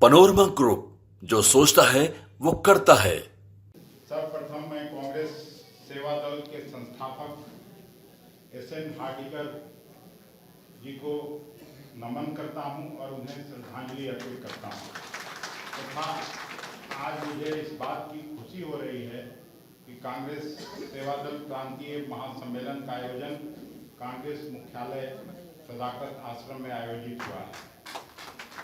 Panorama group, जो सोचता है वो करता है। सर्वप्रथम मैं कांग्रेस सेवा दल के संस्थापक एस.एन. हार्डिकर जी को नमन करता हूं और उन्हें श्रद्धांजलि अर्पित करता हूं तथा आज मुझे इस बात की खुशी हो रही है कि कांग्रेस सेवा दल प्रांतीय महासम्मेलन का आयोजन कांग्रेस मुख्यालय सदाकत आश्रम में आयोजित हुआ है।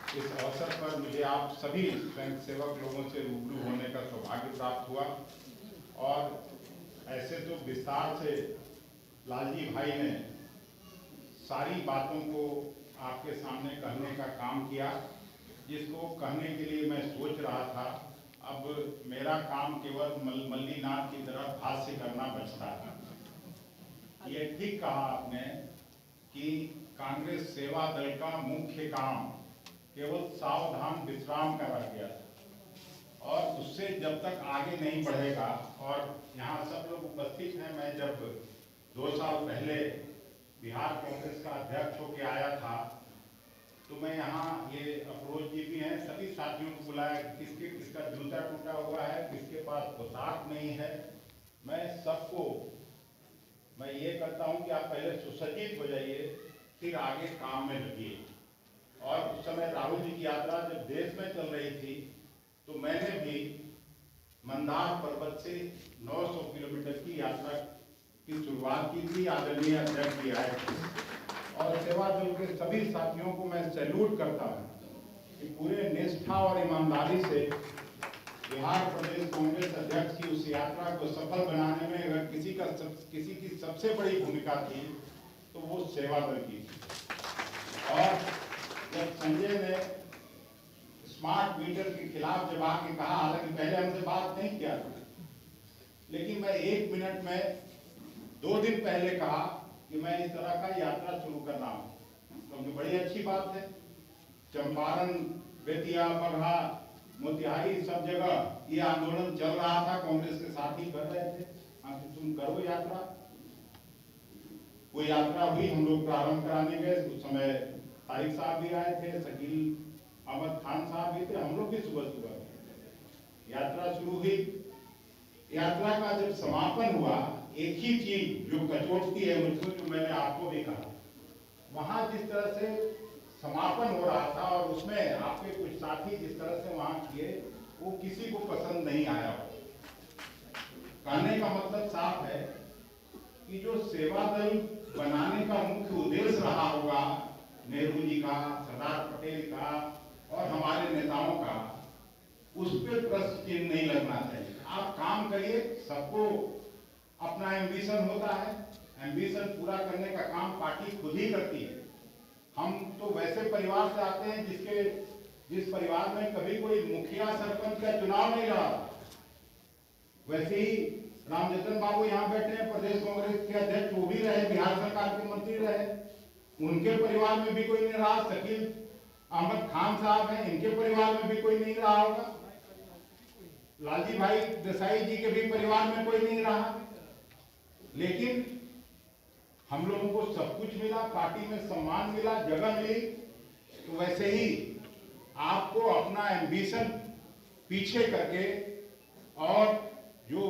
इस अवसर पर मुझे आप सभी स्वयंसेवक लोगों से रूबरू होने का सौभाग्य प्राप्त हुआ और ऐसे तो विस्तार से लालजी भाई ने सारी बातों को आपके सामने कहने का काम किया, जिसको कहने के लिए मैं सोच रहा था। अब मेरा काम केवल मल्लीनाथ की तरह भाष्य करना बचता है। ये ठीक कहा आपने कि कांग्रेस सेवा दल का मुख्य काम केवल सावधान विश्राम का रह गया और उससे जब तक आगे नहीं बढ़ेगा। और यहाँ सब लोग उपस्थित हैं। मैं जब 2 साल पहले बिहार कांग्रेस का अध्यक्ष होके आया था तो मैं यहाँ, ये अफरोज जी भी हैं, सभी साथियों को बुलाया, किसका जूता टूटा हुआ है, किसके पास पोशाक नहीं है। मैं सबको मैं ये करता हूँ कि आप पहले सुसज्जित हो जाइए, फिर आगे काम में लगिए। और उस समय राहुल जी की यात्रा जब देश में चल रही थी तो मैंने भी मंदार पर्वत से 900 किलोमीटर की यात्रा की शुरुआत की थी। आदरणीय अध्यक्ष जी आए थे और सेवा दल के सभी साथियों को मैं सैल्यूट करता हूँ कि पूरे निष्ठा और ईमानदारी से बिहार प्रदेश कांग्रेस अध्यक्ष की उस यात्रा को सफल बनाने में अगर किसी की सबसे बड़ी भूमिका थी तो वो सेवा दल की थी। और जब संजय ने स्मार्ट मीटर के खिलाफ जब आके कहा, हालांकि पहले हमसे बात नहीं किया था, लेकिन मैं 1 मिनट में 2 दिन पहले कहा कि मैं इस तरह का यात्रा शुरू कर रहा हूँ, क्योंकि बड़ी अच्छी बात है। चंपारण, बेतिया, बगहा, मोतिहारी, सब जगह ये आंदोलन चल रहा था, कांग्रेस के साथी कर रहे थे। तुम करो यात्रा। वो यात्रा हुई, हम लोग प्रारंभ कराने गए। उस समय तारिक साहब भी आए थे, शकील अहमद खान साहब भी थे, हम लोग भी सुबह यात्रा शुरू हुई। यात्रा का जब समापन हुआ, एक ही चीज जो कचोटती है मुझको, जो मैंने आपको भी कहा, वहां जिस तरह से समापन हो रहा था और उसमें आपके कुछ साथी जिस तरह से वहां किए, वो किसी को पसंद नहीं आया। कहने का मतलब साफ है कि जो सेवा दल बनाने का मुख्य उद्देश्य रहा होगा नेहरू जी का, सरदार पटेल का और हमारे नेताओं का, उस पर प्रश्न चिन्ह नहीं लगना चाहिए। आप काम करिए, सबको अपना एम्बिशन होता है, एम्बिशन पूरा करने का काम पार्टी खुद ही करती है। हम तो वैसे परिवार से आते हैं जिस परिवार में कभी कोई मुखिया सरपंच का चुनाव नहीं रहा। वैसे ही रामजतन बाबू यहाँ बैठे हैं, प्रदेश कांग्रेस के अध्यक्ष, वो भी रहे, बिहार सरकार के मंत्री रहे, उनके परिवार में भी कोई नहीं रहा। शकील अहमद खान साहब हैं, इनके परिवार में भी कोई नहीं रहा होगा। लालजी भाई देसाई जी के भी परिवार में कोई नहीं रहा। लेकिन हम लोगों को सब कुछ मिला, पार्टी में सम्मान मिला, जगह मिली। तो वैसे ही आपको अपना एम्बिशन पीछे करके और जो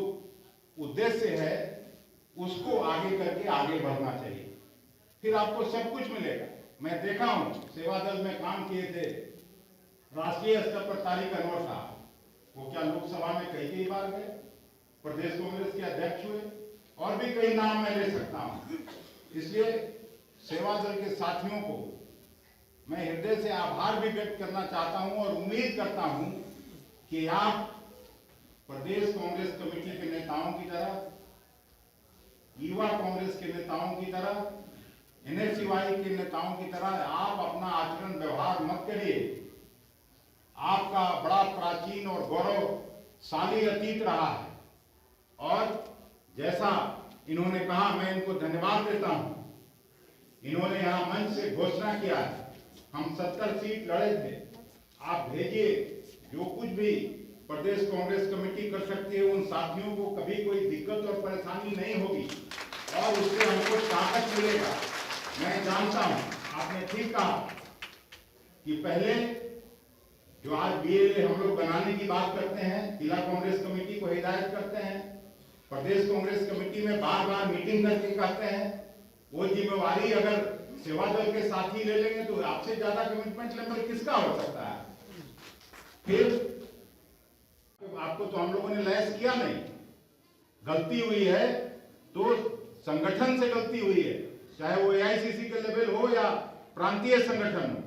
उद्देश्य है उसको आगे करके आगे बढ़ना चाहिए, फिर आपको सब कुछ मिलेगा। मैं देखा हूं, सेवा दल में काम किए थे राष्ट्रीय स्तर पर तारिक अनवर साहब, वो क्या लोकसभा में कई बार गए, प्रदेश कांग्रेस के अध्यक्ष हुए, और भी कई नाम मैं ले सकता हूं। इसलिए सेवा दल के साथियों को मैं हृदय से आभार भी व्यक्त करना चाहता हूं और उम्मीद करता हूं कि आप प्रदेश कांग्रेस कमेटी के नेताओं की तरह, युवा कांग्रेस के नेताओं की तरह, NSUI के नेताओं की तरह आप अपना आचरण व्यवहार मत करिए। आपका बड़ा प्राचीन और गौरवशाली अतीत रहा है और जैसा इन्होंने कहा, मैं इनको धन्यवाद देता हूं। इन्होंने यहां मंच से घोषणा किया है, हम 70 सीट लड़े थे। आप भेजिए, जो कुछ भी प्रदेश कांग्रेस कमेटी कर सकती है, उन साथियों को कभी कोई दिक्कत और परेशानी नहीं होगी और उससे हमको ताकत मिलेगा। मैं जानता हूं, आपने ठीक कहा कि पहले जो आज बीएलए हम लोग बनाने की बात करते हैं, जिला कांग्रेस कमेटी को हिदायत करते हैं, प्रदेश कांग्रेस कमेटी में बार बार मीटिंग करके कहते हैं, वो जिम्मेवारी अगर सेवा दल के साथी ले लेंगे तो आपसे ज्यादा कमिटमेंट लेवल किसका हो सकता है? फिर आपको तो हम लोगों ने लैस किया नहीं, गलती हुई है तो संगठन से गलती हुई है, चाहे वो एआईसीसी के लेवल हो या प्रांतीय संगठन हो।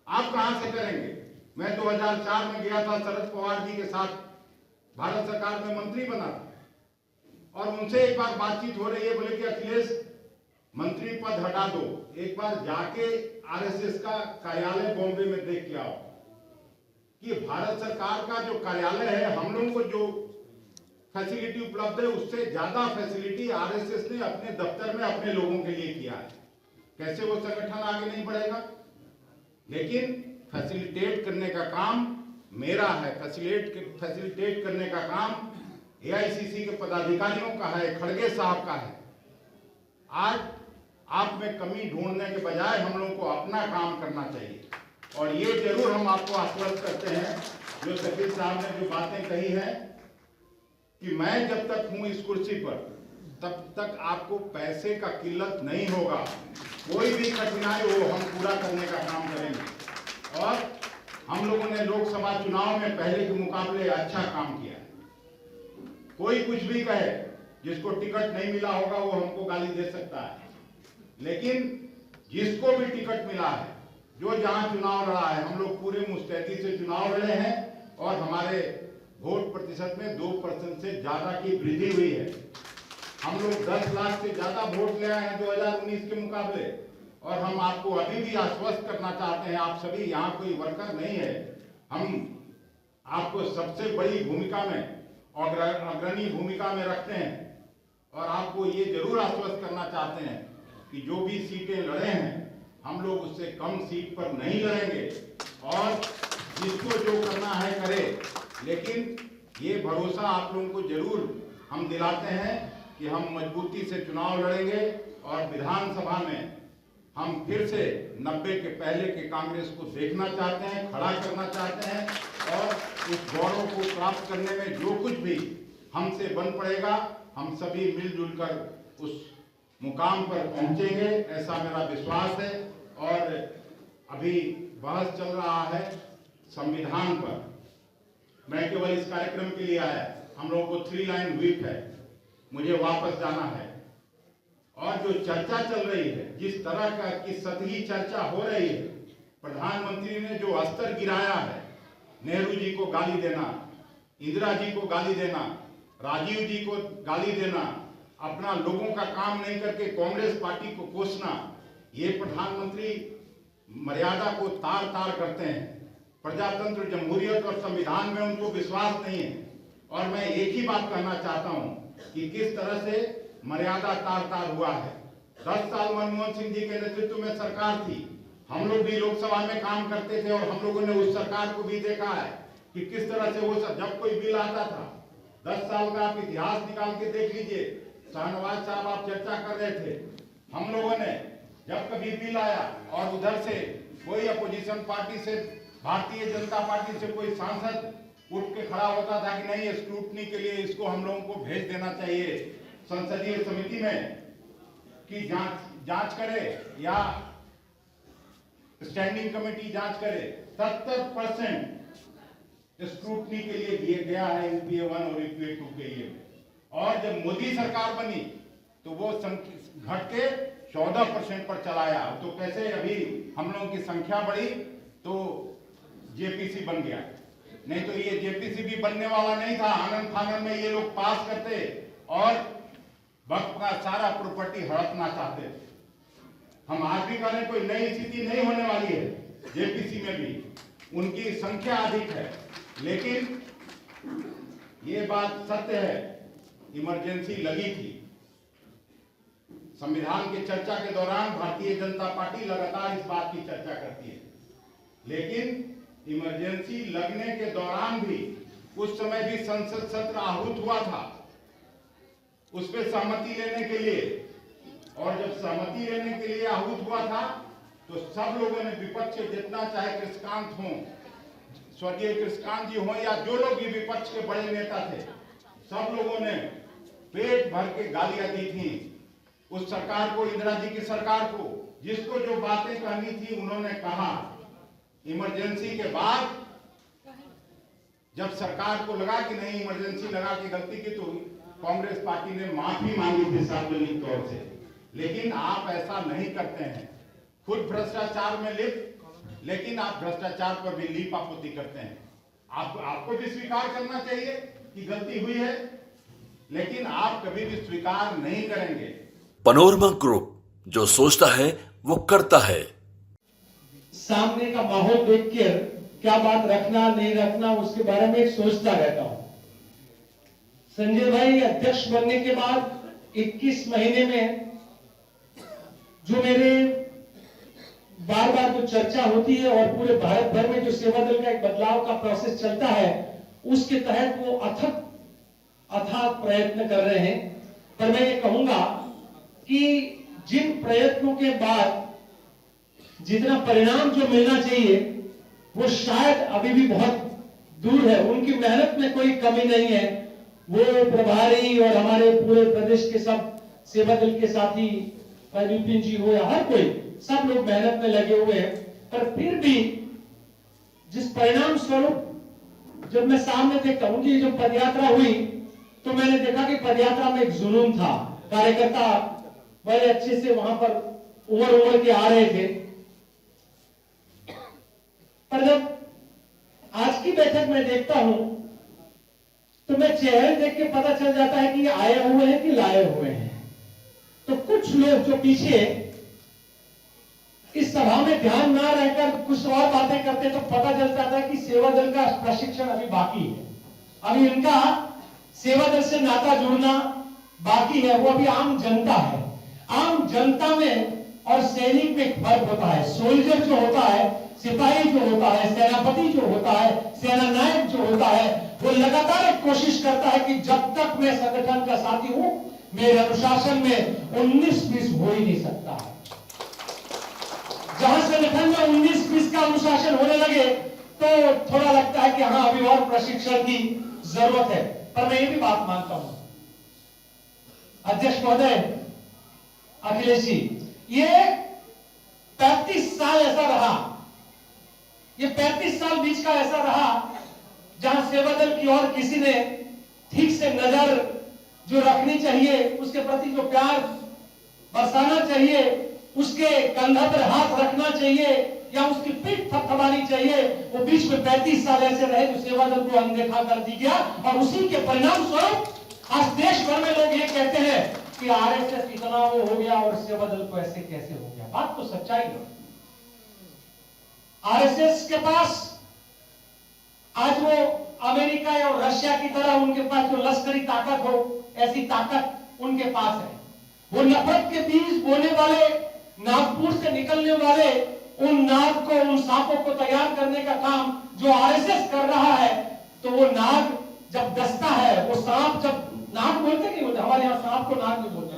आप कहां से करेंगे? मैं 2004 में गया था, शरद पवार जी के साथ भारत सरकार में मंत्री बना और उनसे एक बार बातचीत हो रही है, बोले कि अखिलेश मंत्री पद हटा दो, एक बार जाके आरएसएस का कार्यालय बॉम्बे में देख के आओ कि भारत सरकार का जो कार्यालय है, हम लोगों को जो फैसिलिटी उपलब्ध है उससे ज्यादा फैसिलिटी आरएसएस ने अपने दफ्तर में अपने लोगों के लिए किया है। कैसे वो संगठन आगे नहीं बढ़ेगा? लेकिन फैसिलिटेट करने का काम मेरा है, फैसिलिटेट करने का काम एआईसीसी के पदाधिकारियों का है, खड़गे साहब का है। आज आप में कमी ढूंढने के बजाय हम लोगों को अपना काम करना चाहिए और ये जरूर हम आपको आश्वस्त करते हैं, जो सतीश साहब ने जो बातें कही हैं कि मैं जब तक हूं इस कुर्सी पर तब तक आपको पैसे का किल्लत नहीं होगा, कोई भी कठिनाई हो हम पूरा करने का काम करेंगे। और हम लोगों ने लोकसभा चुनाव में पहले के मुकाबले अच्छा काम किया। कोई कुछ भी कहे, जिसको टिकट नहीं मिला होगा वो हमको गाली दे सकता है, लेकिन जिसको भी टिकट मिला है, जो जहां चुनाव लड़ा है, हम लोग पूरे मुस्तैदी से चुनाव लड़े हैं और हमारे वोट प्रतिशत में 2% से ज्यादा की वृद्धि हुई है। हम लोग 10 लाख से ज्यादा वोट ले आए हैं 2019 के मुकाबले। और हम आपको अभी भी आश्वस्त करना चाहते हैं, आप सभी, यहाँ कोई वर्कर नहीं है, हम आपको सबसे बड़ी भूमिका में और अग्रणी भूमिका में रखते हैं और आपको ये जरूर आश्वस्त करना चाहते हैं कि जो भी सीटें लड़े हैं हम लोग उससे कम सीट पर नहीं लड़ेंगे और जिसको जो करना है करे। लेकिन ये भरोसा आप लोगों को जरूर हम दिलाते हैं कि हम मजबूती से चुनाव लड़ेंगे और विधानसभा में हम फिर से 90 के पहले के कांग्रेस को देखना चाहते हैं, खड़ा करना चाहते हैं और उस गौरव को प्राप्त करने में जो कुछ भी हमसे बन पड़ेगा हम सभी मिलजुल कर उस मुकाम पर पहुंचेंगे, ऐसा मेरा विश्वास है। और अभी बहस चल रहा है संविधान पर, मैं केवल इस कार्यक्रम के लिए आया, हम लोगों को 3 लाइन व्हीप है, मुझे वापस जाना है। और जो चर्चा चल रही है, जिस तरह का की सतही चर्चा हो रही है, प्रधानमंत्री ने जो अस्तर गिराया है, नेहरू जी को गाली देना, इंदिरा जी को गाली देना, राजीव जी को गाली देना, अपना लोगों का काम नहीं करके कांग्रेस पार्टी को कोसना, ये प्रधानमंत्री मर्यादा को तार तार करते हैं। प्रजातंत्र, जमहूरियत और संविधान में उनको विश्वास नहीं है। और मैं एक ही बात कहना चाहता हूं कि किस तरह से मर्यादा तार तार हुआ है। 10 साल मनमोहन सिंह जी के नेतृत्व में सरकार थी, हम लोग भी लोकसभा में काम करते थे और हम लोगों ने उस सरकार को भी देखा है कि किस तरह से वो जब कोई बिल आता था, 10 साल का आप इतिहास निकाल के देख लीजिए। शाहनवाज साहब आप चर्चा कर रहे थे, हम लोगों ने जब कभी बिल आया और उधर से कोई अपोजिशन पार्टी से, भारतीय जनता पार्टी से कोई सांसद उठ के खड़ा होता था कि नहीं, स्क्रूटनी के लिए इसको हम लोगों को भेज देना चाहिए संसदीय समिति में कि जांच करे या स्टैंडिंग कमेटी जांच करे। 70% स्क्रूटनी के लिए दिया गया है यूपीए 1 और यूपीए 2 के लिए। और जब मोदी सरकार बनी तो वो घट के 14% पर चलाया। तो कैसे अभी हम लोगों की संख्या बढ़ी तो जेपीसी बन गया, नहीं तो ये जेपीसी भी बनने वाला नहीं था। आनंद फानंद में ये लोग पास करते और वक्त का सारा प्रॉपर्टी हड़पना चाहते थे। हम आज भी कह रहे हैं कोई नई स्थिति नहीं होने वाली है, जेपीसी में भी उनकी संख्या अधिक है। लेकिन ये बात सत्य है, इमरजेंसी लगी थी। संविधान की चर्चा के दौरान भारतीय जनता पार्टी लगातार इस बात की चर्चा करती है, लेकिन इमरजेंसी लगने के दौरान भी उस समय भी संसद सत्र आहूत हुआ था उस पर सहमति लेने के लिए। और जब सहमति लेने के लिए आहूत हुआ था तो सब लोगों ने, विपक्ष जितना चाहे कृषकांत हो, स्वर्गीय कृष्णकांत जी हों या जो लोग भी विपक्ष के बड़े नेता थे, सब लोगों ने पेट भर के गालियां दी थी उस सरकार को, इंदिरा जी की सरकार को। जिसको जो बातें कहनी थी उन्होंने कहा। इमरजेंसी के बाद जब सरकार को लगा कि नहीं, इमरजेंसी लगा के गलती की, तो कांग्रेस पार्टी ने माफी मांगी थी सार्वजनिक तौर से। लेकिन आप ऐसा नहीं करते हैं, खुद भ्रष्टाचार में लिप्त, लेकिन आप भ्रष्टाचार पर भी लीपापोती करते हैं। आपको भी स्वीकार करना चाहिए कि गलती हुई है, लेकिन आप कभी भी स्वीकार नहीं करेंगे। पनोरमा ग्रुप, जो सोचता है वो करता है। सामने का माहौल देख कर क्या बात रखना नहीं रखना उसके बारे में सोचता रहता हूं। संजय भाई अध्यक्ष बनने के बाद 21 महीने में जो मेरे बार बार जो चर्चा होती है और पूरे भारत भर में जो सेवा दल का एक बदलाव का प्रोसेस चलता है, उसके तहत वो अथक प्रयत्न कर रहे हैं। पर मैं ये कहूंगा कि जिन प्रयत्नों के बाद जितना परिणाम जो मिलना चाहिए वो शायद अभी भी बहुत दूर है। उनकी मेहनत में कोई कमी नहीं है। वो प्रभारी और हमारे पूरे प्रदेश के सब सेवा दल के साथी, विपिन जी हो या हर कोई, सब लोग मेहनत में लगे हुए हैं। पर फिर भी जिस परिणाम स्वरूप जब मैं सामने देखता हूं कि जब पदयात्रा हुई तो मैंने देखा कि पदयात्रा में एक जुनून था। कार्यकर्ता बड़े अच्छे से वहां पर उमड़ के आ रहे थे। पर जब आज की बैठक में देखता हूं तो मैं चेहरे देख के पता चल जाता है कि ये आए हुए हैं कि लाए हुए हैं। तो कुछ लोग जो पीछे इस सभा में ध्यान ना रहकर कुछ और बातें करते तो पता चल जाता है कि सेवा दल का प्रशिक्षण अभी बाकी है। अभी इनका सेवा दल से नाता जुड़ना बाकी है। वो अभी आम जनता है। आम जनता में और सैनिक में एक फर्क होता है। सोल्जर जो होता है, सिपाही जो होता है, सेनापति जो होता है, सेना नायक जो होता है, वो लगातार एक कोशिश करता है कि जब तक मैं संगठन का साथी हूं, मेरे अनुशासन में 19-20 हो ही नहीं सकता। जहां संगठन में 19-20 का अनुशासन होने लगे तो थोड़ा लगता है कि हाँ, अभी और प्रशिक्षण की जरूरत है। पर मैं ये भी बात मानता हूं, अध्यक्ष महोदय, अखिलेश जी, ये 35 साल ऐसा रहा, ये 35 साल बीच का ऐसा रहा जहां सेवा दल की और किसी ने ठीक से नजर जो रखनी चाहिए, उसके प्रति जो प्यार बरसाना चाहिए, उसके कंधा पर हाथ रखना चाहिए या उसकी पीठ थपथपानी चाहिए, वो बीच में 35 साल ऐसे रहे जो सेवा दल को अनदेखा कर दी गया। और उसी के परिणाम स्वरूप आज देश भर में लोग ये कहते हैं कि आरएसएस इतना वो हो गया और सेवा दल को ऐसे कैसे हो गया। बात तो सच्चाई है। आरएसएस के पास आज वो अमेरिका या रशिया की तरह उनके पास जो लश्करी ताकत हो, ऐसी ताकत उनके पास है। वो नफरत के बीज बोने वाले, नागपुर से निकलने वाले उन नाग को, उन सांपों को तैयार करने का काम जो आरएसएस कर रहा है, तो वो नाग जब डसता है, वो सांप जब, नाग बोलते नहीं बोलते, हमारे यहाँ सांप को नाग नहीं बोलते,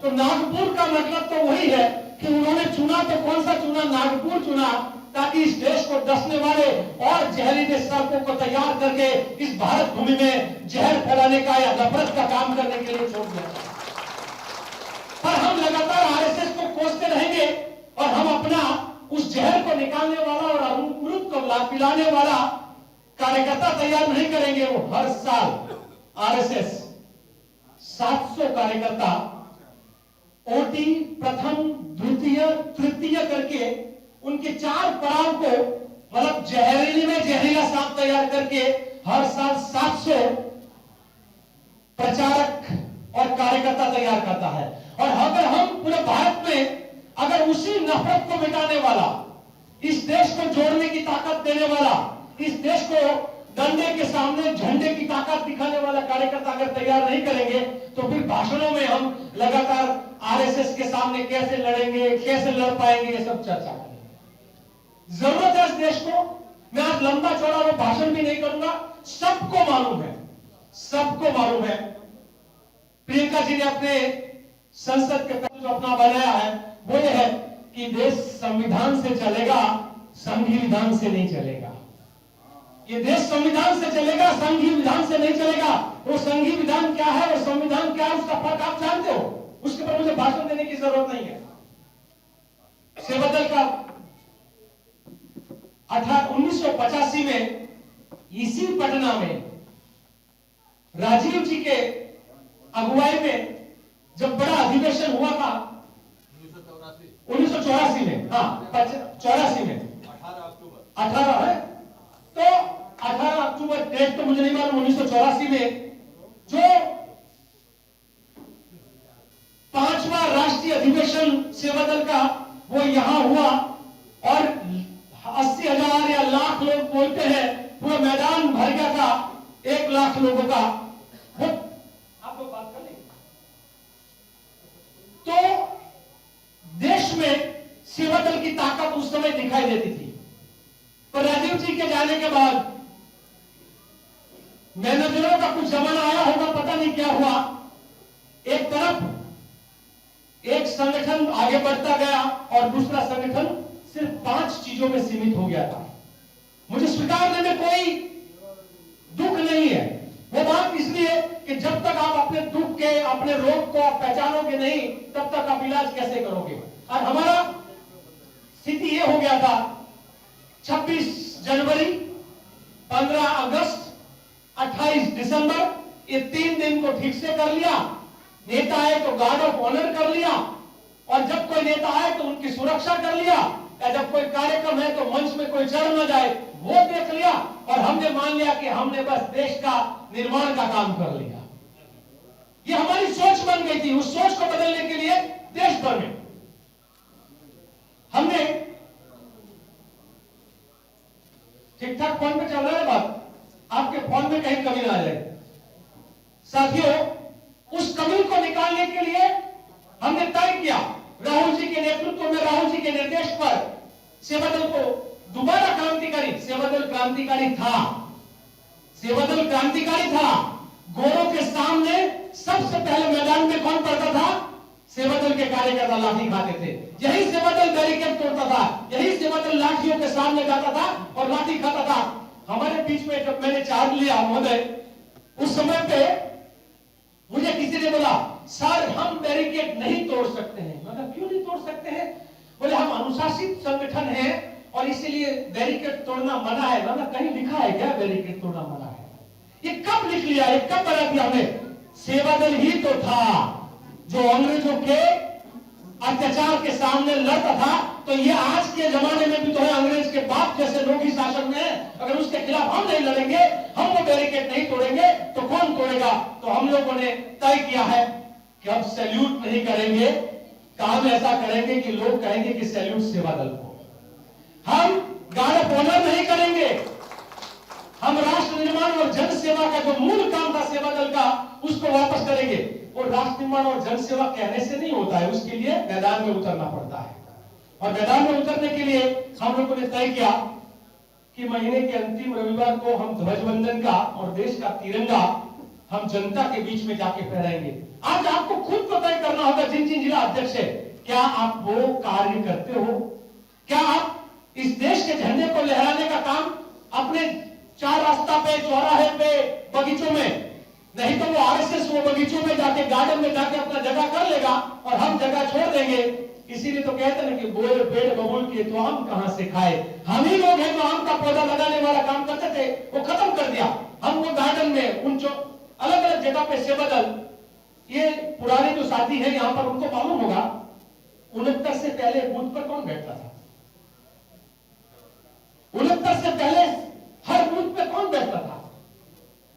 तो नागपुर का मतलब तो वही है कि उन्होंने चुना तो कौन सा चुना, नागपुर चुना, ताकि इस देश को डसने वाले और जहरीले सांपों को तैयार करके इस भारत भूमि में जहर फैलाने का या नफरत का काम करने के लिए छोड़ दिया। पर हम लगातार आरएसएस को कोसते रहेंगे और हम अपना उस जहर को निकालने वाला और अमृत को पिलाने वाला कार्यकर्ता तैयार नहीं करेंगे। वो हर साल आरएसएस 700 कार्यकर्ता ओटी, प्रथम, द्वितीय, तृतीय करके उनके 4 पड़ाव को, मतलब जहरीली में जहरीला सांप तैयार करके हर साल 700 प्रचारक और कार्यकर्ता तैयार करता है। और अगर हम पूरे भारत में अगर उसी नफरत को मिटाने वाला, इस देश को जोड़ने की ताकत देने वाला, इस देश को डंडे के सामने झंडे की ताकत दिखाने वाला कार्यकर्ता अगर तैयार नहीं करेंगे तो फिर भाषणों में हम लगातार आरएसएस के सामने कैसे लड़ेंगे, कैसे लड़ पाएंगे, ये सब चर्चा करेंगे। जरूरत है इस देश को। मैं आज लंबा चौड़ा वो भाषण भी नहीं करूंगा। सबको मालूम है, सबको मालूम है, प्रियंका जी ने अपने संसद के जो अपना बनाया है वो ये है कि देश संविधान से चलेगा, संघीय विधान से नहीं चलेगा। ये देश संविधान से चलेगा, संघीय विधान से नहीं चलेगा। वो संघीय विधान क्या है और संविधान क्या है उसका फर्क आप जानते हो, उसके पर मुझे भाषण देने की जरूरत नहीं है। सेवादल का 1985 में इसी पटना में राजीव जी के अगुवाई में जब बड़ा अधिवेशन हुआ था 1984 में, हाँ 84 में 18 है, तो 18 अक्टूबर डेट तो मुझे नहीं मालूम, 1984 में जो 5वां राष्ट्रीय अधिवेशन सेवादल का वो यहां हुआ और 80,000 या लाख लोग बोलते हैं, पूरा मैदान भर गया था 1 लाख लोगों का। वो आप लोग बात कर लेंगे तो देश में सेवादल की ताकत उस समय दिखाई देती थी। पर राजीव जी के जाने के बाद मैनेजरों का कुछ जमाना आया होगा, पता नहीं क्या हुआ। एक तरफ एक संगठन आगे बढ़ता गया और दूसरा संगठन सिर्फ 5 चीजों में सीमित हो गया था। मुझे स्वीकारने में कोई दुख नहीं है, वो बात इसलिए कि जब तक आप अपने दुख के, अपने रोग को आप पहचानोगे नहीं, तब तक आप इलाज कैसे करोगे। और हमारा स्थिति ये हो गया था 26 जनवरी, 15 अगस्त, 28 दिसंबर, ये 3 दिन को ठीक से कर लिया। नेता आए तो गार्ड ऑफ ऑनर कर लिया, और जब कोई नेता आए तो उनकी सुरक्षा कर लिया, या जब कोई कार्यक्रम है तो मंच में कोई चढ़ न जाए वो देख लिया। और हमने मान लिया कि हमने बस देश का निर्माण का काम कर लिया। ये हमारी सोच बन गई थी। उस सोच को बदलने के लिए देश भर में हमने, ठीक ठाक फोन पे चल रहा है बात, आपके फोन में कहीं कमी ना आ जाए। साथियों, उस कमी को निकालने के लिए हमने तय किया, राहुल जी के नेतृत्व में, राहुल जी के निर्देश पर सेवादल को दोबारा क्रांतिकारी, सेवादल क्रांतिकारी था, सेवादल क्रांतिकारी था। गोरों के सामने सबसे पहले मैदान में कौन पड़ता था? सेवादल के कार्यकर्ता लाठी खाते थे। यही सेवादल बैरिकेड तोड़ता था, यही सेवादल लाठियों के सामने जाता था और लाठी खाता था। हमारे बीच में जब मैंने चार्ज लिया महोदय, उस समय पे मुझे किसी ने बोला, सर हम बैरिकेड नहीं तोड़ सकते हैं। मतलब क्यों नहीं तोड़ सकते हैं? बोले हम अनुशासित संगठन है और इसीलिए बैरिकेड तोड़ना मना है। मतलब कहीं लिखा है क्या बैरिकेड तोड़ना मना है? ये कब लिख लिया, ये कब बना दिया हमने? सेवादल ही तो था जो अंग्रेजों के अत्याचार के सामने लड़ता था। तो ये आज के जमाने में भी तो है, अंग्रेज के बाप जैसे लोग ही शासन में हैं। अगर उसके खिलाफ हम नहीं लड़ेंगे, हम वो बैरिकेड नहीं तोड़ेंगे, तो कौन तोड़ेगा? तो हम लोगों ने तय किया है कि हम सैल्यूट नहीं करेंगे, काम ऐसा करेंगे कि लोग कहेंगे कि सैल्यूट सेवादल को। हम गार्ड ऑफ ऑनर नहीं करेंगे, हम राष्ट्र निर्माण और जन सेवा का जो मूल काम था सेवादल का, उसको वापस करेंगे। और राष्ट्र निर्माण और जन सेवा कहने से नहीं होता है, उसके लिए मैदान में उतरना पड़ता है। और मैदान में उतरने के लिए हम लोगों ने तय किया कि महीने के अंतिम रविवार को हम ध्वजवंदन का और देश का तिरंगा हम जनता के बीच में जाके फहराएंगे। आज आपको खुद को तय करना होगा, जिन जिन जिला अध्यक्ष है, क्या आप वो कार्य करते हो? क्या आप इस देश के झंडे को लहराने का काम अपने 4 रास्ता पे, चौराहे पे, बगीचों में, नहीं तो वो आरएसएस वो बगीचों में जाके, गार्डन में जाके अपना जगह कर लेगा और हम जगह छोड़ देंगे। इसीलिए तो कहते हैं कि बोए पेड़ बबूल किए तो हम कहां से खाए। हम ही लोग हैं जो आम का पौधा लगाने वाला काम करते थे, वो खत्म कर दिया। हम वो गार्डन में उन जो अलग अलग जगह पे सेवादल, ये पुराने जो साथी हैं यहां पर, उनको मालूम होगा 69 से पहले बूथ पर कौन बैठता था? 69 से पहले हर बूथ पे कौन बैठता था?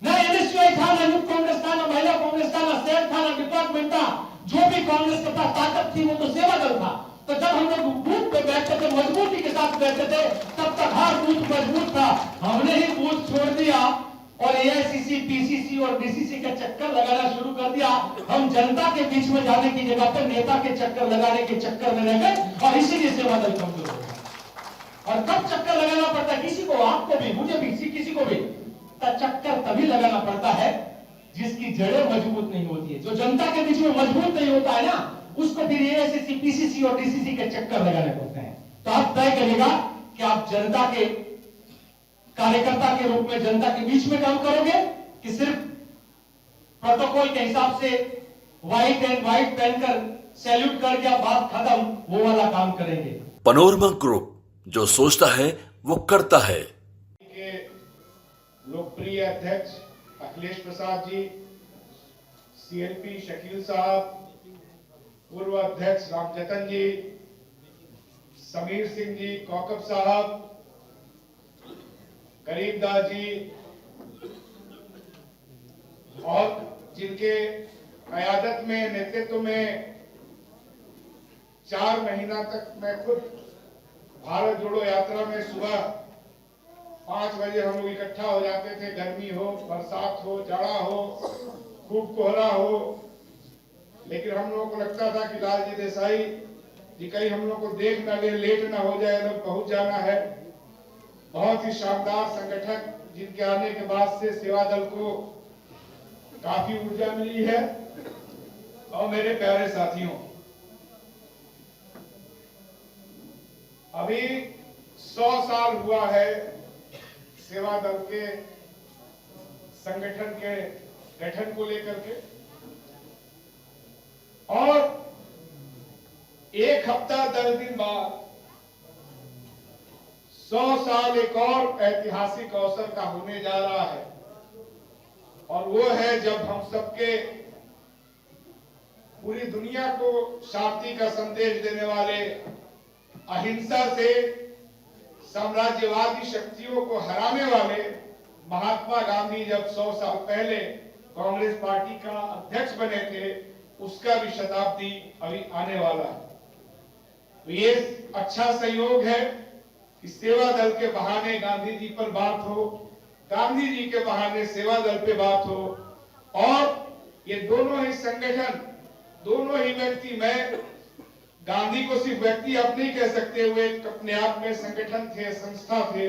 ना एनएसयूआई था, ना यूथ कांग्रेस था, ना महिला कांग्रेस था, ना सेल था, ना डिपार्टमेंट था। जो भी कांग्रेस के पास ताकत थी वो तो सेवादल था। तो जब हम लोग बूथ पे बैठते थे, मजबूती के साथ बैठते थे, तब तक हर बूथ मजबूत था। हमने ही बूथ छोड़ दिया और एआईसीसी, पीसीसी और डीसीसी के चक्कर लगाना शुरू कर दिया। हम जनता के बीच में जाने की जगह पर नेता के चक्कर लगाने के चक्कर में रह गए और इसीलिए सेवादल कमजोर हो गया। और कब चक्कर लगाना पड़ता है किसी को, आपको भी, मुझे भी, किसी को भी, चक्कर तभी लगाना पड़ता है जिसकी जड़ें मजबूत नहीं होती है। जो जनता के बीच में मजबूत नहीं होता है ना, उसको फिर एआईसीसी, पीसीसी और डीसीसी के चक्कर लगाने पड़ते हैं। तो आप तय करिएगा कि आप जनता के कार्यकर्ता के रूप में जनता के बीच में काम करोगे कि सिर्फ प्रोटोकॉल के हिसाब से व्हाइट एंड व्हाइट पहनकर सैल्यूट करके आप बात खत्म, वो वाला काम करेंगे? पनोरमा ग्रुप, जो सोचता है वो करता है। के लोकप्रिय अध्यक्ष अखिलेश प्रसाद जी, सीएलपी शकील साहब, पूर्व अध्यक्ष रामजतन जी, समीर सिंह जी, कौकब साहब, गरीबदास जी, और जिनके क़यादत में, नेतृत्व में 4 महीना तक मैं खुद भारत जोड़ो यात्रा में सुबह 5 बजे हम लोग इकट्ठा हो जाते थे, गर्मी हो, बरसात हो, जाड़ा हो, खूब कोहरा हो, लेकिन हम लोगों को लगता था कि लालजी देसाई जी कहीं हम लोग को देख न ले, लेट ना हो जाए, लोग पहुंच जाना है। बहुत ही शानदार संगठक जिनके आने के बाद से सेवा दल को काफी ऊर्जा मिली है। और मेरे प्यारे साथियों, अभी 100 साल हुआ है सेवा दल के संगठन के गठन को लेकर के, और 1 हफ्ता 10 दिन बाद 100 साल एक और ऐतिहासिक अवसर का होने जा रहा है, और वो है जब हम सबके पूरी दुनिया को शांति का संदेश देने वाले, अहिंसा से साम्राज्यवादी शक्तियों को हराने वाले महात्मा गांधी जब 100 साल पहले कांग्रेस पार्टी का अध्यक्ष बने थे, उसका भी शताब्दी अभी आने वाला है। तो ये अच्छा संयोग है कि सेवा दल के बहाने गांधी जी पर बात हो, गांधी जी के बहाने सेवा दल पे बात हो, और ये दोनों ही संगठन, दोनों ही व्यक्ति, मैं गांधी को सिर्फ व्यक्ति आप नहीं कह सकते, हुए अपने आप में संगठन थे, संस्था थे,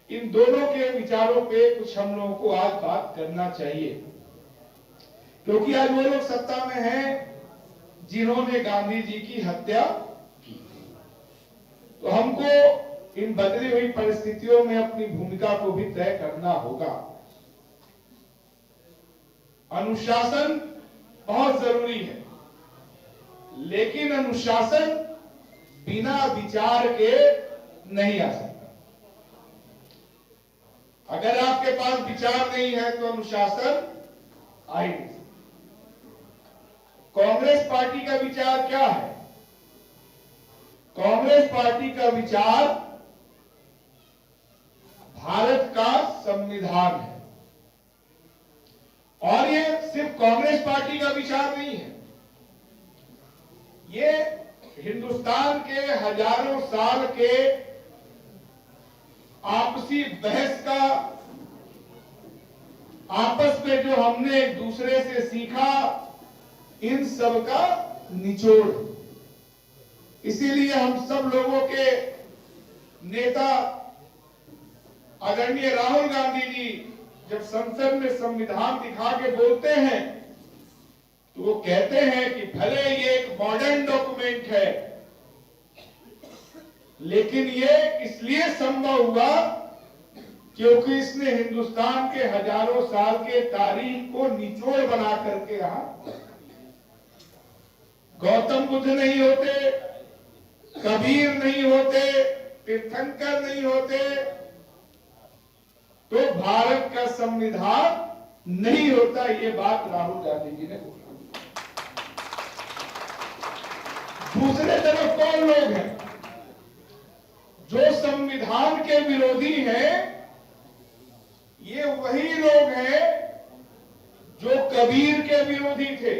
इन दोनों के विचारों पे कुछ हम लोगों को आज बात करना चाहिए, क्योंकि आज वो लोग सत्ता में हैं जिन्होंने गांधी जी की हत्या की। तो हमको इन बदली हुई परिस्थितियों में अपनी भूमिका को भी तय करना होगा। अनुशासन बहुत जरूरी है, लेकिन अनुशासन बिना विचार के नहीं आ सकता। अगर आपके पास विचार नहीं है तो अनुशासन आ ही नहीं सकता। कांग्रेस पार्टी का विचार क्या है? कांग्रेस पार्टी का विचार भारत का संविधान है, और ये सिर्फ कांग्रेस पार्टी का विचार नहीं है, ये हिंदुस्तान के हजारों साल के आपसी बहस का, आपस में जो हमने एक दूसरे से सीखा, इन सब का निचोड़। इसीलिए हम सब लोगों के नेता आदरणीय राहुल गांधी जी जब संसद में संविधान दिखा के बोलते हैं, तो वो कहते हैं कि भले ये एक मॉडर्न डॉक्यूमेंट है, लेकिन ये इसलिए संभव हुआ क्योंकि इसने हिंदुस्तान के हजारों साल के तारीख को निचोड़ बना करके यहां, गौतम बुद्ध नहीं होते, कबीर नहीं होते, तीर्थंकर नहीं होते, तो भारत का संविधान नहीं होता। ये बात राहुल गांधी जी ने बोला। दूसरे तरफ कौन लोग हैं जो संविधान के विरोधी हैं? ये वही लोग हैं जो कबीर के विरोधी थे,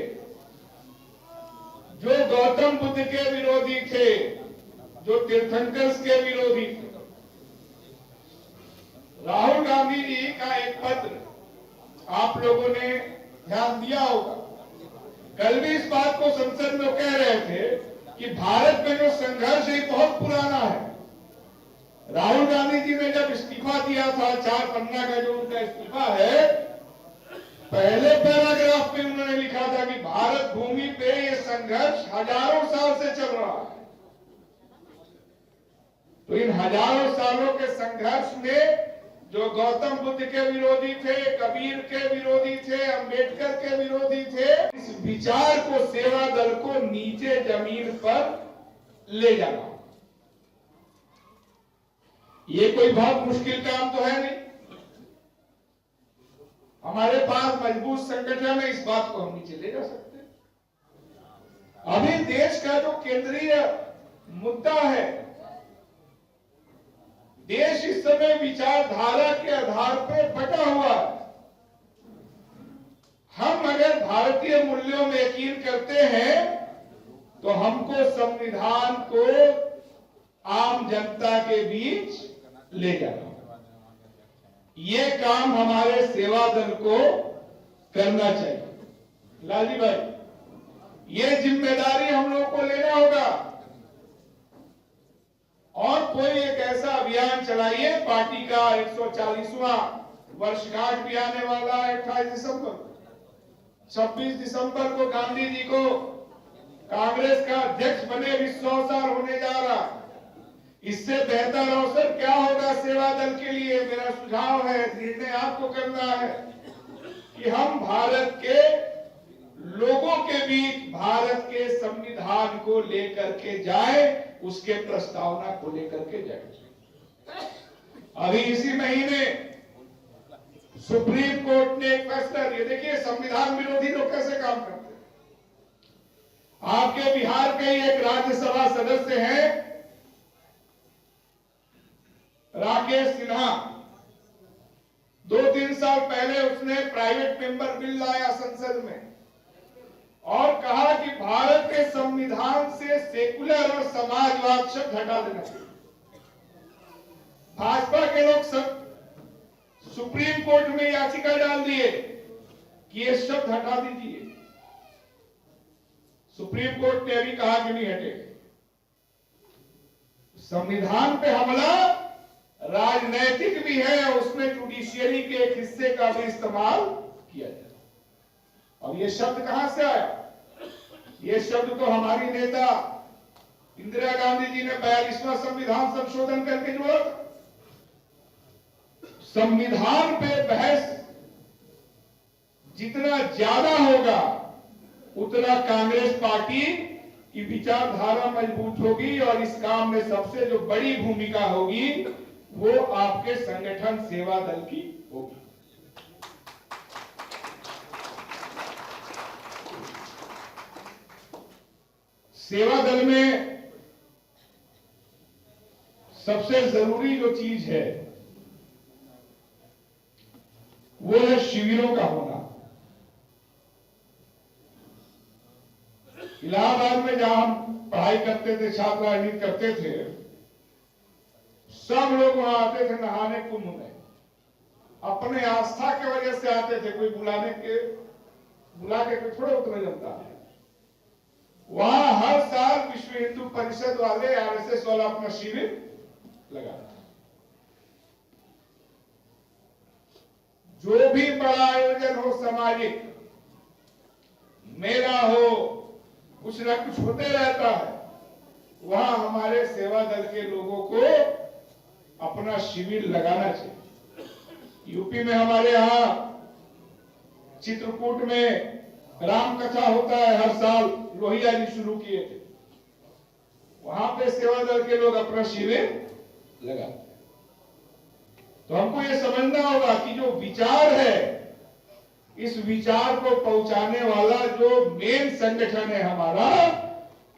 जो गौतम बुद्ध के विरोधी थे, जो तीर्थंकर के विरोधी थे। राहुल गांधी जी का एक पत्र आप लोगों ने ध्यान दिया होगा। कल भी इस बात को संसद में कह रहे थे कि भारत में जो संघर्ष है बहुत पुराना है। राहुल गांधी जी ने जब इस्तीफा दिया था, 4 पन्ना का जो उनका इस्तीफा है, पहले पैराग्राफ में उन्होंने लिखा था कि भारत भूमि पे ये संघर्ष हजारों साल से चल रहा है। तो इन हजारों सालों के संघर्ष में जो गौतम बुद्ध के विरोधी थे, कबीर के विरोधी थे, अंबेडकर के विरोधी थे, इस विचार को सेवा दल को नीचे जमीन पर ले जाना। ये कोई बहुत मुश्किल काम तो है नहीं। हमारे पास मजबूत संगठन है, इस बात को हम नीचे ले जा सकते हैं। अभी देश का जो केंद्रीय मुद्दा है, देश इस समय विचारधारा के आधार पर बटा हुआ है। हम अगर भारतीय मूल्यों में यकीन करते हैं तो हमको संविधान को आम जनता के बीच ले जाना, ये काम हमारे सेवा दल को करना चाहिए। लालजी भाई, ये जिम्मेदारी हम लोग को लेना होगा और कोई एक ऐसा अभियान चलाइए। पार्टी का 140वां वर्षगांठ भी आने वाला है 28 दिसंबर। 26 दिसंबर को गांधी जी को कांग्रेस का अध्यक्ष बने भी 100 साल होने जा रहा। इससे बेहतर अवसर क्या होगा सेवा दल के लिए? मेरा सुझाव है, निर्णय आपको करना है कि हम भारत के लोगों के बीच भारत के संविधान को लेकर के जाए, उसके प्रस्तावना को लेकर के जाए। अभी इसी महीने सुप्रीम कोर्ट ने एक फैसला दिया। देखिए संविधान विरोधी लोग कैसे काम करते हैं। आपके बिहार के एक राज्यसभा सदस्य हैं राकेश सिन्हा। 2-3 साल पहले उसने प्राइवेट मेंबर बिल लाया संसद में और कहा कि भारत के संविधान से सेकुलर और समाजवाद शब्द हटा देना चाहिए। भाजपा के लोग सब सुप्रीम कोर्ट में याचिका डाल दिए कि ये शब्द हटा दीजिए। सुप्रीम कोर्ट ने अभी कहा कि नहीं हटेगा। संविधान पे हमला राजनैतिक भी है और उसमें जुडिशियरी के एक हिस्से का भी इस्तेमाल किया जाए। और ये शब्द कहां से आया? ये शब्द तो हमारी नेता इंदिरा गांधी जी ने 42वां संविधान संशोधन करके जोड़ा था। संविधान पे बहस जितना ज्यादा होगा उतना कांग्रेस पार्टी की विचारधारा मजबूत होगी और इस काम में सबसे जो बड़ी भूमिका होगी वो आपके संगठन सेवा दल की होगी। सेवा दल में सबसे जरूरी जो चीज है वो है शिविरों का होना। इलाहाबाद में जहां हम पढ़ाई करते थे, छात्र राजनीति करते थे, सब लोग वहां आते थे नहाने कुंभ में। अपने आस्था की वजह से आते थे, कोई बुला के कोई थोड़ा उतने जनता है। वहां हर साल विश्व हिंदू परिषद वाले, आरएसएस वाला अपना शिविर लगाता। जो भी बड़ा आयोजन हो, सामाजिक मेला हो, कुछ ना कुछ होते रहता है, वहां हमारे सेवा दल के लोगों को अपना शिविर लगाना चाहिए। यूपी में हमारे यहाँ चित्रकूट में राम कथा होता है हर साल, लोहिया जी शुरू किए थे। वहां पे सेवा दल के लोग अपना शिविर लगाते हैं। तो हमको ये समझना होगा कि जो विचार है, इस विचार को पहुंचाने वाला जो मेन संगठन है हमारा,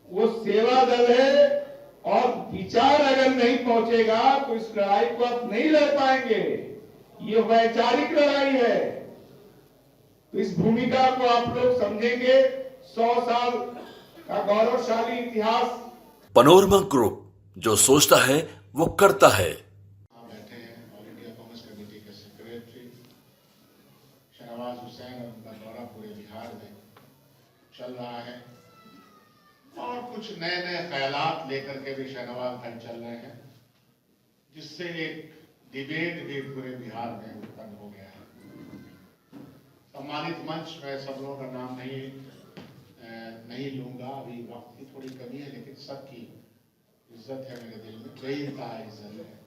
वो सेवा दल है। और विचार अगर नहीं पहुंचेगा तो इस लड़ाई को आप नहीं लड़ पाएंगे। ये वैचारिक लड़ाई है। तो इस भूमिका को आप लोग समझेंगे। 100 साल का गौरवशाली इतिहास। पनोरमा ग्रुप, जो सोचता है वो करता है। बैठे हैं ऑल इंडिया कांग्रेस कमेटी के सेक्रेटरी शहनवाज हुसैन, और उनका दौरा पूरे बिहार में चल रहा है और कुछ नए नए ख्यालात लेकर के भी शहनवाज भाई चल रहे हैं, जिससे एक डिबेट भी पूरे बिहार में उत्पन्न हो गया है। सम्मानित मंच में सब लोगों का नाम नहीं लूंगा, अभी वक्त की थोड़ी कमी है, लेकिन सबकी इज्जत है मेरे दिल में, बेइंतहा इज्जत है।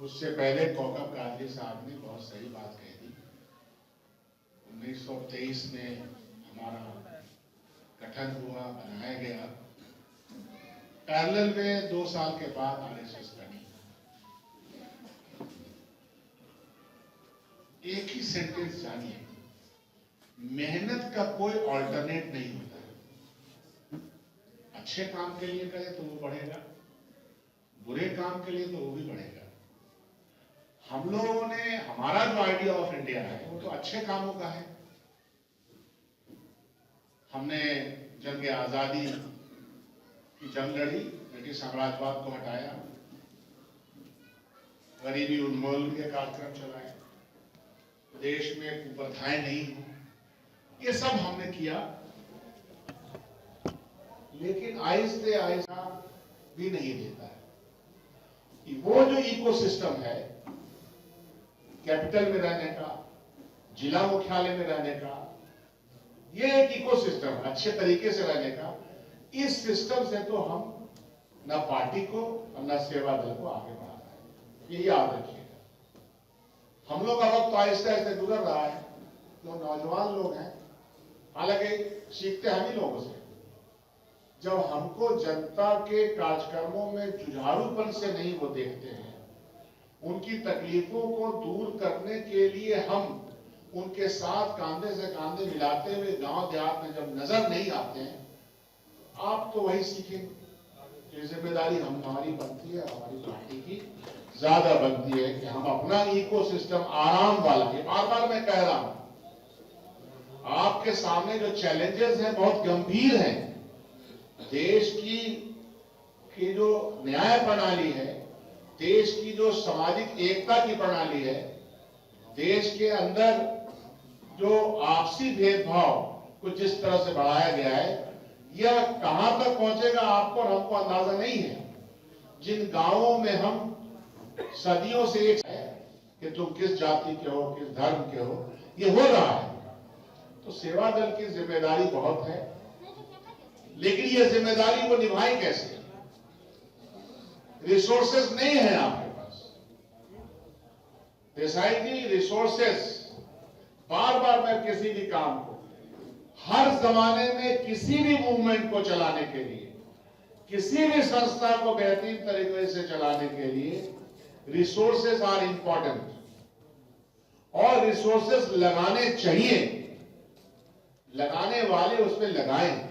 उससे पहले कौकब कादरी साहब ने बहुत सही बात कही थी। 1923 में हमारा गठन हुआ, बनाया गया, पैरेलल में 2 साल के बाद आरएसएस बनी। एक ही सेंटेंस जानिए, मेहनत का कोई ऑल्टरनेट नहीं होता है। अच्छे काम के लिए करें तो वो बढ़ेगा, बुरे काम के लिए तो वो भी बढ़ेगा। हम लोगों ने, हमारा जो आइडिया ऑफ इंडिया है वो तो अच्छे कामों का है। हमने जंग आजादी की जंग लड़ी, ब्रिटिश साम्राज्यवाद को हटाया, गरीबी उन्मूलन के कार्यक्रम चलाए, देश में कुप्रथाएं नहीं हो, ये सब हमने किया। लेकिन आहिस्ते आहिस्ते भी नहीं देता है। वो जो इकोसिस्टम है, कैपिटल में रहने का, जिला मुख्यालय में रहने का, ये एक इकोसिस्टम है, अच्छे तरीके से रहने का। इस सिस्टम से तो हम न पार्टी को और न सेवा दल को आगे बढ़ाना है, ये याद रखिएगा। हम लोग का वक्त तो आहिस्ते आहिस्ते गुजर रहा है, जो नौजवान लोग हैं, हालांकि सीखते हम ही लोगों से। जब हमको जनता के कार्यक्रमों में जुझारूपन से नहीं वो देखते हैं, उनकी तकलीफों को दूर करने के लिए हम उनके साथ कांधे से कांधे मिलाते हुए गांव देहात में जब नजर नहीं आते हैं, आप तो वही सीखेंगे। ये जिम्मेदारी हमारी बनती है, हमारी पार्टी की ज्यादा बनती है कि हम अपना इकोसिस्टम आराम वाला, ये बार बार मैं कह रहा हूं, आपके सामने जो चैलेंजेस हैं बहुत गंभीर हैं। देश की जो न्याय प्रणाली है, देश की जो सामाजिक एकता की प्रणाली है, देश के अंदर जो आपसी भेदभाव को जिस तरह से बढ़ाया गया है, यह कहां तक पहुंचेगा आपको और हमको अंदाजा नहीं है। जिन गांवों में हम सदियों से एक है कि तुम किस जाति के हो, किस धर्म के हो, ये हो रहा है। तो सेवा दल की जिम्मेदारी बहुत है, लेकिन ये जिम्मेदारी को निभाएं कैसे? रिसोर्सेस नहीं है आपके पास। देसाई जी, रिसोर्सेस, बार बार मैं किसी भी काम को, हर जमाने में किसी भी मूवमेंट को चलाने के लिए, किसी भी संस्था को बेहतरीन तरीके से चलाने के लिए रिसोर्सेस आर इंपॉर्टेंट, और रिसोर्सेस लगाने चाहिए, लगाने वाले उसमें लगाएं।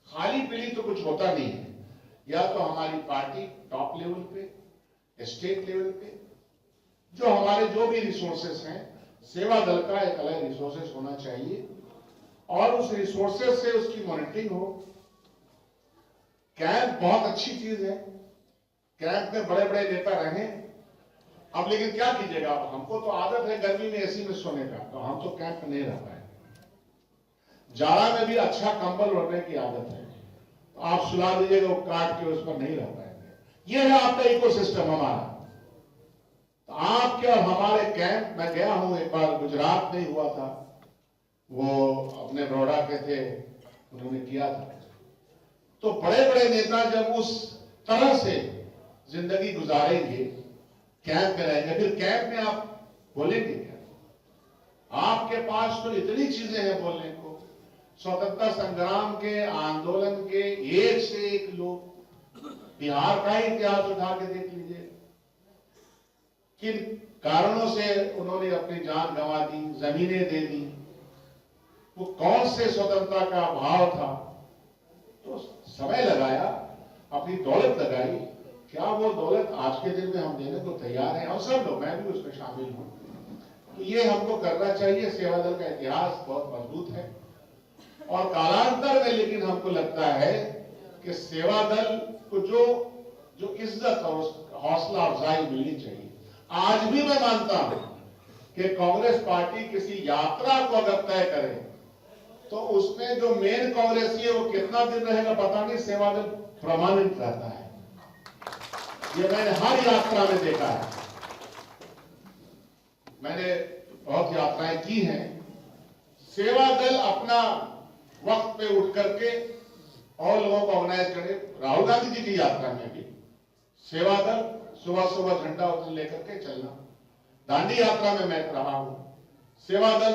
खाली पीली तो कुछ होता नहीं है। या तो हमारी पार्टी टॉप लेवल पे, स्टेट लेवल पे, जो हमारे जो भी रिसोर्सेस हैं, सेवा दल का एक अलग रिसोर्सेस होना चाहिए, और उस रिसोर्सेस से उसकी मॉनिटरिंग हो। कैंप बहुत अच्छी चीज है, कैंप में बड़े बड़े नेता रहें। अब लेकिन क्या कीजिएगा, अब हमको तो आदत है गर्मी में एसी में सोने का, तो हम तो कैंप में नहीं रह पाए। जाड़ा में भी अच्छा कंबल ओढ़ने की आदत है, तो आप सुला दीजिएगा, वो काट के उस पर नहीं रह पाएंगे। ये है आपका इकोसिस्टम हमारा। तो आपके और हमारे कैंप, मैं गया हूं एक बार, गुजरात में हुआ था, वो अपने बड़ौदा के थे, उन्होंने किया था। तो बड़े बड़े नेता जब उस तरह से जिंदगी गुजारेंगे, कैंप में रहेंगे, फिर कैंप में आप बोलेंगे क्या? आपके पास तो इतनी चीजें हैं बोलने को। स्वतंत्रता संग्राम के, आंदोलन के एक से एक लोग, बिहार का ही इतिहास उठा के देख लीजिए, किन कारणों से उन्होंने अपनी जान गंवा दी, जमीनें दे दी, वो कौन से स्वतंत्रता का भाव था, तो समय लगाया, अपनी दौलत लगाई। क्या वो दौलत आज के दिन में हम देने को तैयार हैं? और सब लोग, मैं भी उसमें शामिल हूं। तो ये हमको करना चाहिए। सेवा दल का इतिहास बहुत मजबूत है, और कालांतर में लेकिन हमको लगता है कि सेवा दल को जो इज्जत और हौसला अफजाई मिलनी चाहिए। आज भी मैं मानता हूं कि कांग्रेस पार्टी किसी यात्रा को अगर तय करे, तो उसमें जो मेन कांग्रेसी है वो कितना दिन रहेगा पता नहीं, सेवा दल प्रमाणित रहता है। ये मैंने हर यात्रा में देखा है। मैंने बहुत यात्राएं की हैं। सेवा दल अपना वक्त पे उठ करके और लोगों को ऑर्गेनाइज करे। राहुल गांधी जी की यात्रा में भी सेवा दल सुबह सुबह झंडा लेकर के चलना। दांडी यात्रा में मैं रहा हूं, सेवा दल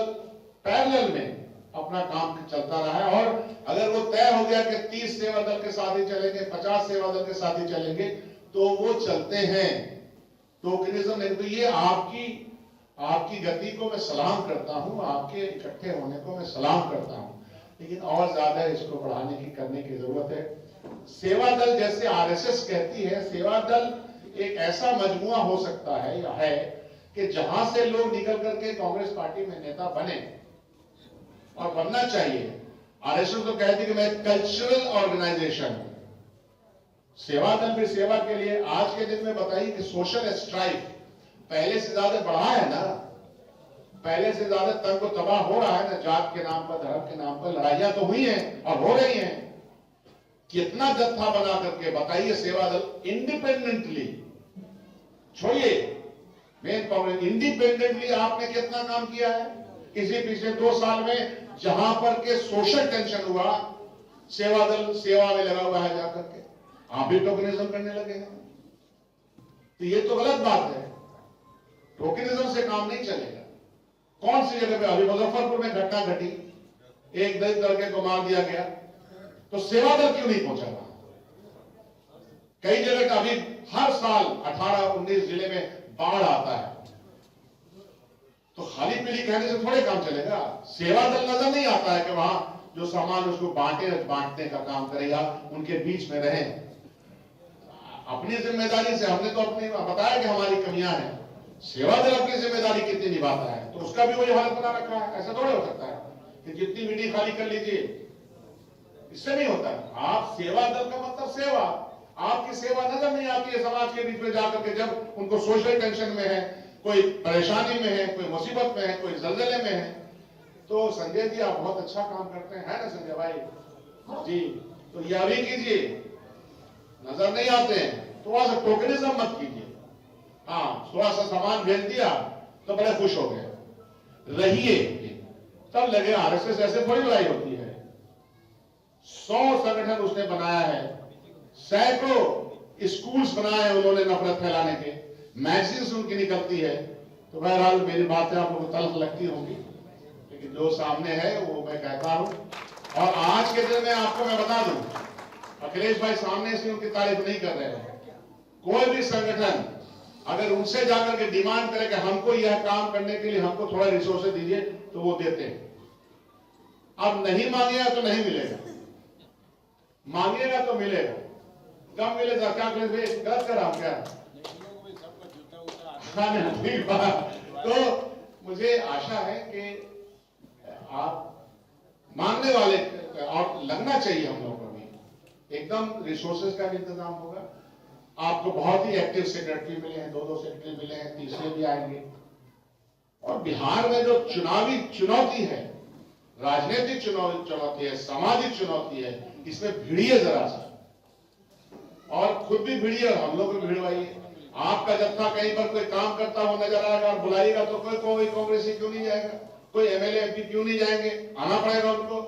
पैरेलल में अपना काम चलता रहा है। और अगर वो तय हो गया कि 30 सेवा दल के साथ ही चलेंगे, 50 सेवा दल के साथ ही चलेंगे, तो वो चलते हैं। टोकनिज्म नहीं, तो ये आपकी गति को मैं सलाम करता हूं, आपके इकट्ठे होने को मैं सलाम करता हूं, लेकिन और ज्यादा इसको बढ़ाने की करने की जरूरत है। सेवा दल जैसे आरएसएस कहती है, सेवा दल एक ऐसा मजमुआ हो सकता है या है कि जहां से लोग निकल करके कांग्रेस पार्टी में नेता बने और बनना चाहिए। आरएसएस तो कहती है कि मैं कल्चरल ऑर्गेनाइजेशन हूं। सेवा दल भी सेवा के लिए आज के दिन में बताइए कि सोशल स्ट्राइक पहले से ज्यादा बढ़ा है ना, पहले से ज्यादा तंग को तबाह हो रहा है ना। जात के नाम पर, धर्म के नाम पर लड़ाइयां तो हुई हैं और हो रही हैं। कितना जत्था बना करके बताइए सेवा दल इंडिपेंडेंटली, छोड़िए मेन कांग्रेस, इंडिपेंडेंटली आपने कितना काम किया है इसी पिछले 2 साल में। जहां पर के सोशल टेंशन हुआ, सेवा दल सेवा में लगा हुआ है जाकर के, आप भी टोकनिज्म करने लगे हैं। तो ये तो गलत बात है, टोकनिज्म से काम नहीं चलेगा। कौन सी जगह पे अभी मुजफ्फरपुर में घटना घटी, एक दलित लड़के को मार दिया गया, तो सेवा दल क्यों नहीं पहुंचा वहां? कई जगह का अभी हर साल 18-19 जिले में बाढ़ आता है, तो खाली पीली कहने से थोड़े काम चलेगा। सेवा दल नजर नहीं आता है कि वहां जो सामान उसको बांटने का काम करेगा, उनके बीच में रहे। अपनी जिम्मेदारी से हमने तो अपनी बताया कि हमारी कमियां हैं, सेवा दल अपनी जिम्मेदारी कितनी निभाता है, तो उसका भी वही हालत बना रखा है। ऐसा थोड़े हो सकता है कि जितनी मीटिंग खाली कर लीजिए, इससे नहीं होता। आप सेवा दल का मतलब सेवा, आपकी सेवा नजर नहीं आती है समाज के बीच में जाकर के। जब उनको सोशल टेंशन में है, कोई परेशानी में है, कोई मुसीबत में है, कोई जलजले में है, तो संजय जी आप बहुत अच्छा काम करते हैं, है ना संजय भाई जी? तो यह भी कीजिए, नजर नहीं आते हैं थोड़ा सा टोकनिज्म मत कीजिए। हाँ, थोड़ा सा सामान भेज दिया तो बड़े खुश हो गए, रहिए तब लगे आरएसएस ऐसे थोड़ी लड़ाई होती है। 100 संगठन उसने बनाया है, सैकड़ों स्कूल्स बनाए हैं उन्होंने नफरत फैलाने के, मैगजीन्स उनकी निकलती है। तो बहरहाल मेरी बातें आप लोगों को तल्ख लगती होंगी, लेकिन जो सामने है वो मैं कहता हूं। और आज के दिन में आपको मैं बता दूं, अखिलेश भाई सामने से उनकी तारीफ नहीं कर रहे हैं। कोई भी संगठन अगर उनसे जाकर के डिमांड करे कि हमको यह काम करने के लिए हमको थोड़ा रिसोर्सेज दीजिए, तो वो देते हैं। अब नहीं मांगेगा तो नहीं मिलेगा, मांगेगा तो मिलेगा। कम मिलेगा क्या गलत कर रहा हूं क्या? ठीक बात। तो मुझे आशा है कि आप मांगने वाले और लगना चाहिए हम लोगों को भी एकदम रिसोर्सेज का भी इंतजाम होगा। आपको बहुत ही एक्टिव सेक्रेटरी मिले हैं, 2-2 सेक्रेटरी मिले हैं, तीसरे भी आएंगे। और बिहार में जो चुनावी चुनौती है, राजनीतिक चुनौती है, सामाजिक चुनौती है, इसमें भिड़िए जरा सा, और खुद भी भिड़िए और हम लोग भी भिड़वाइए। आपका जत्था कहीं पर कोई काम करता हुआ नजर आएगा और बुलाइएगा तो कोई कांग्रेसी क्यों नहीं जाएगा, कोई एमएलए एमपी क्यों नहीं जाएंगे, आना पड़ेगा उनको।